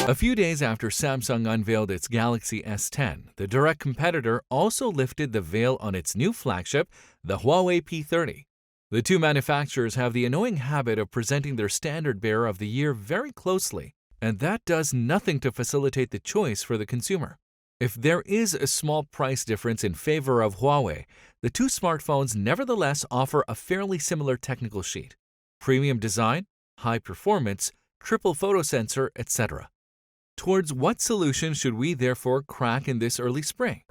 A few days after Samsung unveiled its Galaxy S10, the direct competitor also lifted the veil on its new flagship, the Huawei P30. The two manufacturers have the annoying habit of presenting their standard bearer of the year very closely, and that does nothing to facilitate the choice for the consumer. If there is a small price difference in favor of Huawei, the two smartphones nevertheless offer a fairly similar technical sheet: premium design, high performance, triple photo sensor, etc. Towards what solution should we therefore crack in this early spring?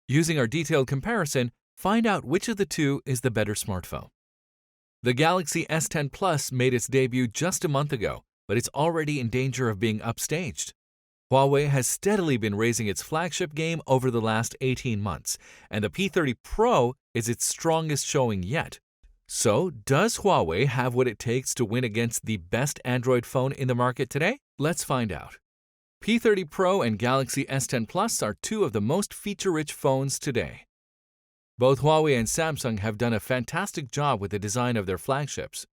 Using our detailed comparison, find out which of the two is the better smartphone. The Galaxy S10 Plus made its debut just a month ago, but it's already in danger of being upstaged. Huawei has steadily been raising its flagship game over the last 18 months, and the P30 Pro is its strongest showing yet. So, does Huawei have what it takes to win against the best Android phone in the market today? Let's find out. P30 Pro and Galaxy S10 Plus are two of the most feature-rich phones today. Both Huawei and Samsung have done a fantastic job with the design of their flagships.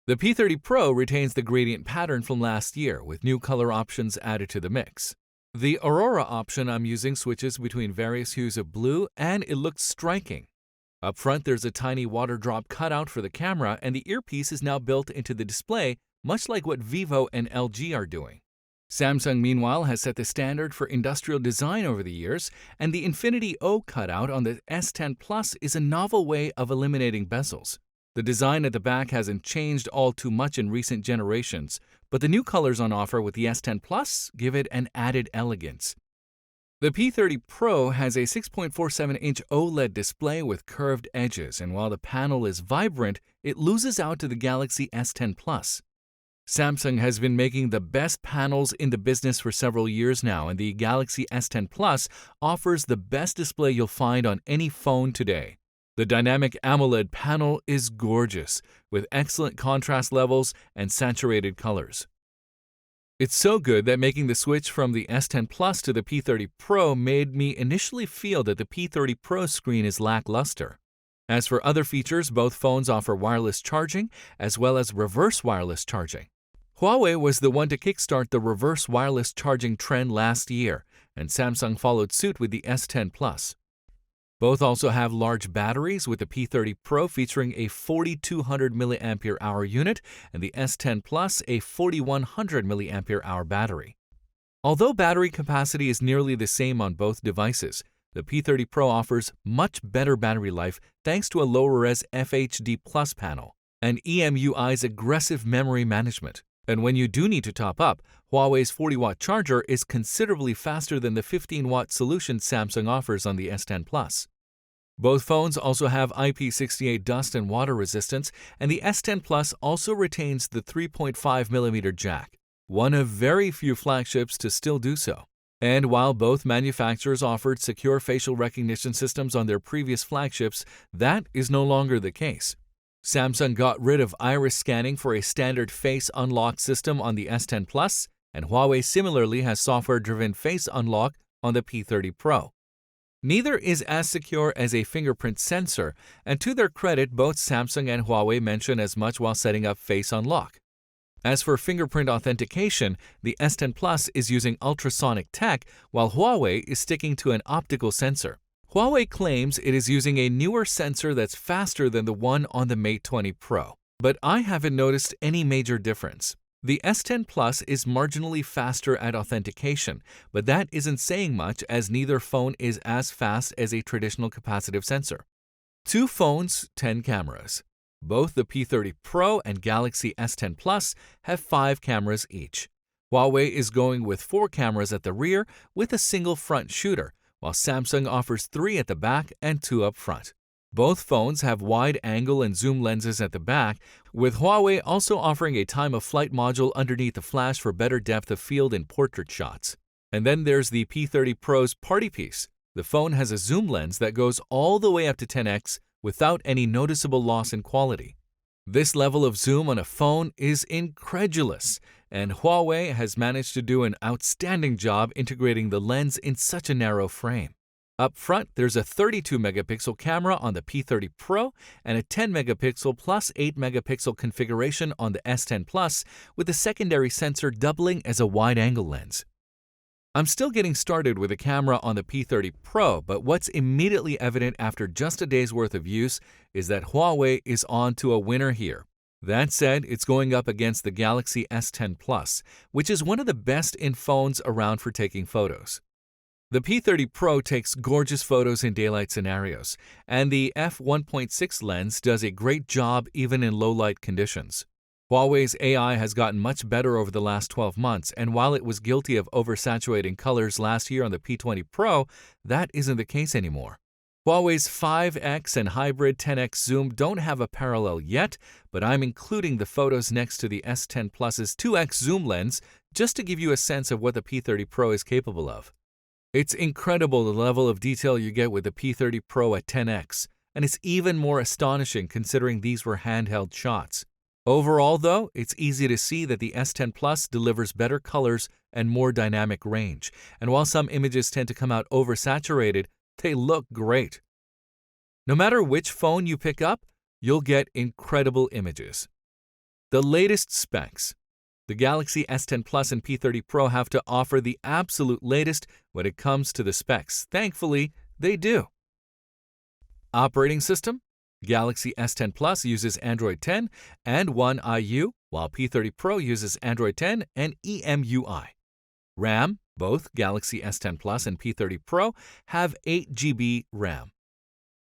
The P30 Pro retains the gradient pattern from last year, with new color options added to the mix. The Aurora option I'm using switches between various hues of blue, and it looks striking. Up front, there's a tiny water drop cutout for the camera, and the earpiece is now built into the display, much like what Vivo and LG are doing. Samsung, meanwhile, has set the standard for industrial design over the years, and the Infinity O cutout on the S10 Plus is a novel way of eliminating bezels. The design at the back hasn't changed all too much in recent generations, but the new colors on offer with the S10 Plus give it an added elegance. The P30 Pro has a 6.47-inch OLED display with curved edges, and while the panel is vibrant, it loses out to the Galaxy S10 Plus. Samsung has been making the best panels in the business for several years now, and the Galaxy S10 Plus offers the best display you'll find on any phone today. The Dynamic AMOLED panel is gorgeous, with excellent contrast levels and saturated colors. It's so good that making the switch from the S10 Plus to the P30 Pro made me initially feel that the P30 Pro screen is lackluster. As for other features, both phones offer wireless charging as well as reverse wireless charging. Huawei was the one to kickstart the reverse wireless charging trend last year, and Samsung followed suit with the S10 Plus. Both also have large batteries, with the P30 Pro featuring a 4200 mAh unit and the S10 Plus a 4100 mAh battery. Although battery capacity is nearly the same on both devices, the P30 Pro offers much better battery life thanks to a lower-res FHD Plus panel and EMUI's aggressive memory management. And when you do need to top up, Huawei's 40-watt charger is considerably faster than the 15-watt solution Samsung offers on the S10 Plus. Both phones also have IP68 dust and water resistance, and the S10 Plus also retains the 3.5mm jack, one of very few flagships to still do so. And while both manufacturers offered secure facial recognition systems on their previous flagships, that is no longer the case. Samsung got rid of iris scanning for a standard face unlock system on the S10 Plus, and Huawei similarly has software-driven face unlock on the P30 Pro. Neither is as secure as a fingerprint sensor, and to their credit, both Samsung and Huawei mention as much while setting up face unlock. As for fingerprint authentication, the S10 Plus is using ultrasonic tech, while Huawei is sticking to an optical sensor. Huawei claims it is using a newer sensor that's faster than the one on the Mate 20 Pro, but I haven't noticed any major difference. The S10 Plus is marginally faster at authentication, but that isn't saying much as neither phone is as fast as a traditional capacitive sensor. Two phones, 10 cameras. Both the P30 Pro and Galaxy S10 Plus have 5 cameras each. Huawei is going with 4 cameras at the rear with a single front shooter, while Samsung offers 3 at the back and 2 up front. Both phones have wide angle and zoom lenses at the back, with Huawei also offering a time-of-flight module underneath the flash for better depth of field in portrait shots. And then there's the P30 Pro's party piece. The phone has a zoom lens that goes all the way up to 10x without any noticeable loss in quality. This level of zoom on a phone is incredulous, and Huawei has managed to do an outstanding job integrating the lens in such a narrow frame. Up front, there's a 32-megapixel camera on the P30 Pro and a 10-megapixel plus 8-megapixel configuration on the S10 Plus, with the secondary sensor doubling as a wide-angle lens. I'm still getting started with the camera on the P30 Pro, but what's immediately evident after just a day's worth of use is that Huawei is on to a winner here. That said, it's going up against the Galaxy S10 Plus, which is one of the best in phones around for taking photos. The P30 Pro takes gorgeous photos in daylight scenarios, and the f1.6 lens does a great job even in low-light conditions. Huawei's AI has gotten much better over the last 12 months, and while it was guilty of oversaturating colors last year on the P20 Pro, that isn't the case anymore. Huawei's 5x and hybrid 10x zoom don't have a parallel yet, but I'm including the photos next to the S10 Plus's 2x zoom lens just to give you a sense of what the P30 Pro is capable of. It's incredible the level of detail you get with the P30 Pro at 10x, and it's even more astonishing considering these were handheld shots. Overall, though, it's easy to see that the S10 Plus delivers better colors and more dynamic range, and while some images tend to come out oversaturated, they look great. No matter which phone you pick up, you'll get incredible images. The latest specs. The Galaxy S10 Plus and P30 Pro have to offer the absolute latest when it comes to the specs. Thankfully, they do. Operating system. Galaxy S10 Plus uses Android 10 and One UI, while P30 Pro uses Android 10 and EMUI. RAM. Both Galaxy S10 Plus and P30 Pro have 8 GB RAM.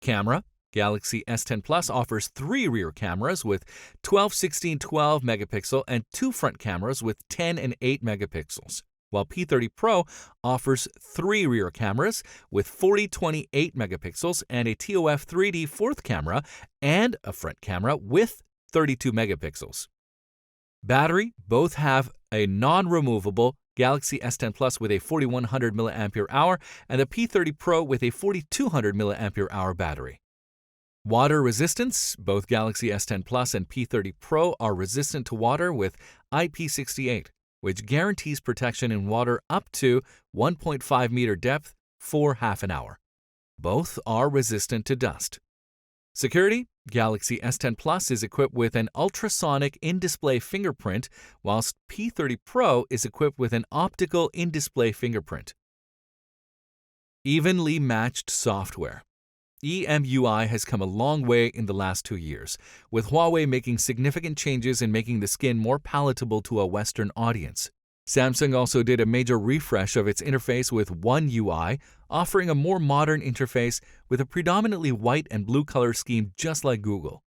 Camera. Galaxy S10 Plus offers 3 rear cameras with 12, 16, 12 megapixel and 2 front cameras with 10 and 8 megapixels, while P30 Pro offers 3 rear cameras with 40, 28 megapixels and a TOF 3D fourth camera and a front camera with 32 megapixels. Battery. Both have a non-removable Galaxy S10 Plus with a 4100 mAh and the P30 Pro with a 4200 mAh battery. Water resistance. Both Galaxy S10 Plus and P30 Pro are resistant to water with IP68, which guarantees protection in water up to 1.5 meter depth for half an hour. Both are resistant to dust. Security. Galaxy S10 Plus is equipped with an ultrasonic in-display fingerprint, whilst P30 Pro is equipped with an optical in-display fingerprint. Evenly matched software. EMUI has come a long way in the last 2 years, with Huawei making significant changes in making the skin more palatable to a Western audience. Samsung also did a major refresh of its interface with One UI, offering a more modern interface with a predominantly white and blue color scheme just like Google.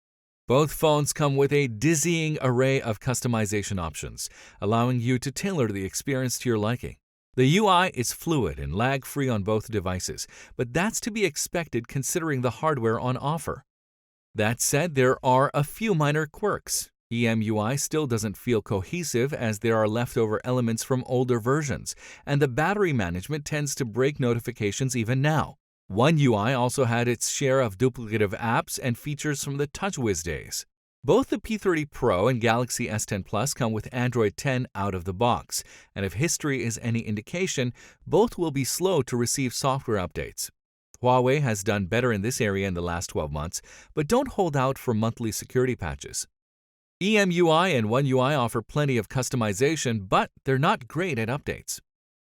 Both phones come with a dizzying array of customization options, allowing you to tailor the experience to your liking. The UI is fluid and lag-free on both devices, but that's to be expected considering the hardware on offer. That said, there are a few minor quirks. EMUI still doesn't feel cohesive as there are leftover elements from older versions, and the battery management tends to break notifications even now. One UI also had its share of duplicative apps and features from the TouchWiz days. Both the P30 Pro and Galaxy S10 Plus come with Android 10 out of the box, and if history is any indication, both will be slow to receive software updates. Huawei has done better in this area in the last 12 months, but don't hold out for monthly security patches. EMUI and One UI offer plenty of customization, but they're not great at updates.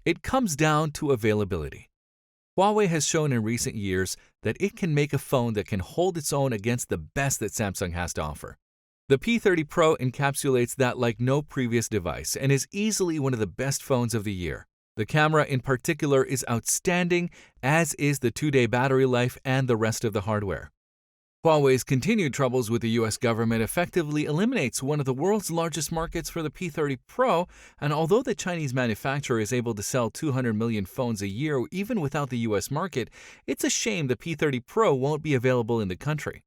It comes down to availability. Huawei has shown in recent years that it can make a phone that can hold its own against the best that Samsung has to offer. The P30 Pro encapsulates that like no previous device and is easily one of the best phones of the year. The camera in particular is outstanding, as is the 2-day battery life and the rest of the hardware. Huawei's continued troubles with the US government effectively eliminates one of the world's largest markets for the P30 Pro, and although the Chinese manufacturer is able to sell 200 million phones a year even without the US market, it's a shame the P30 Pro won't be available in the country.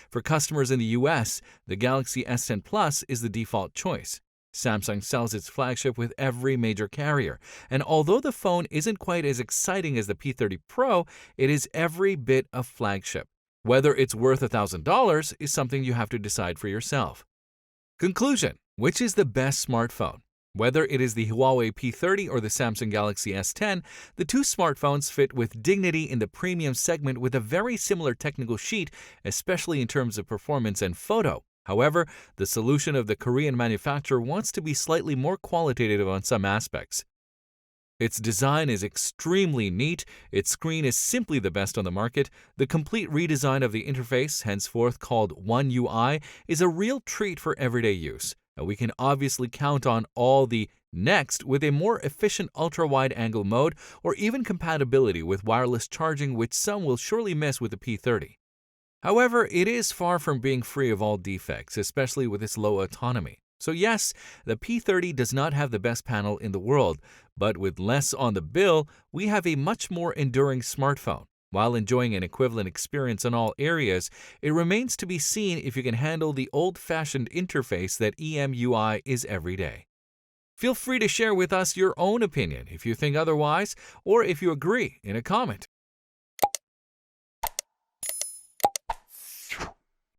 For customers in the US, the Galaxy S10 Plus is the default choice. Samsung sells its flagship with every major carrier, and although the phone isn't quite as exciting as the P30 Pro, it is every bit a flagship. Whether it's worth $1,000 is something you have to decide for yourself. Conclusion: which is the best smartphone? Whether it is the Huawei P30 or the Samsung Galaxy S10, the two smartphones fit with dignity in the premium segment with a very similar technical sheet, especially in terms of performance and photo. However, the solution of the Korean manufacturer wants to be slightly more qualitative on some aspects. Its design is extremely neat, its screen is simply the best on the market, the complete redesign of the interface, henceforth called One UI, is a real treat for everyday use, and we can obviously count on all the next with a more efficient ultra-wide-angle mode or even compatibility with wireless charging, which some will surely miss with the P30. However, it is far from being free of all defects, especially with its low autonomy. So yes, the P30 does not have the best panel in the world, but with less on the bill, we have a much more enduring smartphone. While enjoying an equivalent experience in all areas, it remains to be seen if you can handle the old-fashioned interface that EMUI is every day. Feel free to share with us your own opinion if you think otherwise, or if you agree in a comment.